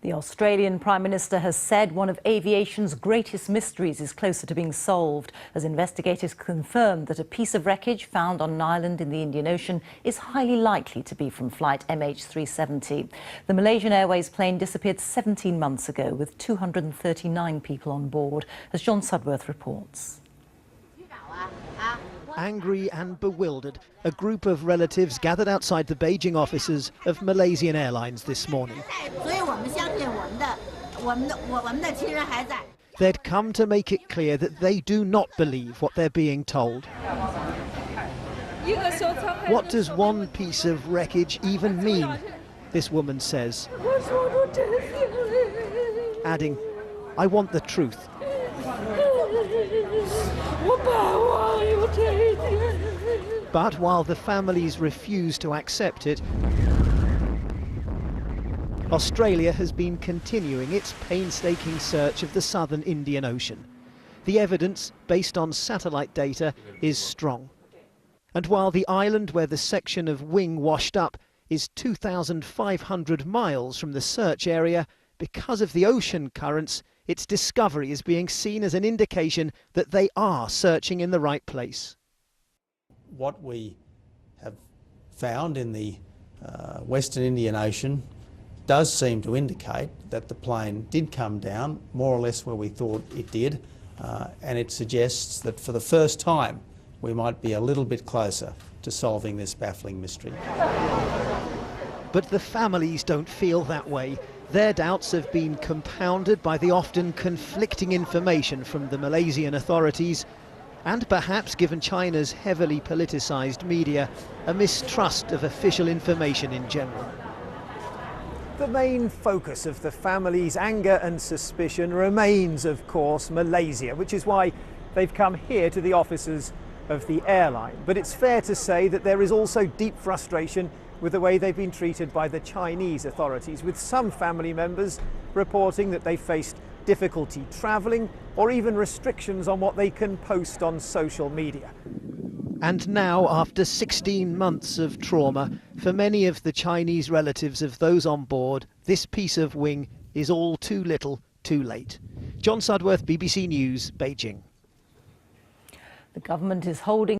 The Australian Prime Minister has said one of aviation's greatest mysteries is closer to being solved, as investigators confirmed that a piece of wreckage found on an island in the Indian Ocean is highly likely to be from flight mh370. The Malaysian Airways plane disappeared 17 months ago with 239 people on board, as John Sudworth reports. Angry and bewildered, a group of relatives gathered outside the Beijing offices of Malaysian Airlines this morning. They'd come to make it clear that they do not believe what they're being told. What does one piece of wreckage even mean? This woman says, adding, "I want the truth." But while the families refuse to accept it, Australia has been continuing its painstaking search of the southern Indian Ocean. The evidence, based on satellite data, is strong. And while the island where the section of wing washed up is 2,500 miles from the search area, because of the ocean currents, its discovery is being seen as an indication that they are searching in the right place. What we have found in the Western Indian Ocean does seem to indicate that the plane did come down more or less where we thought it did, and it suggests that for the first time we might be a little bit closer to solving this baffling mystery. But the families don't feel that way. Their doubts have been compounded by the often conflicting information from the Malaysian authorities, and perhaps, given China's heavily politicised media, a mistrust of official information in general. The main focus of the family's anger and suspicion remains, of course, Malaysia, which is why they've come here to the offices of the airline. But it's fair to say that there is also deep frustration with the way they've been treated by the Chinese authorities, with some family members reporting that they faced difficulty travelling or even restrictions on what they can post on social media. And now, after 16 months of trauma, for many of the Chinese relatives of those on board, this piece of wing is all too little, too late. John Sudworth, BBC News, Beijing. The government is holding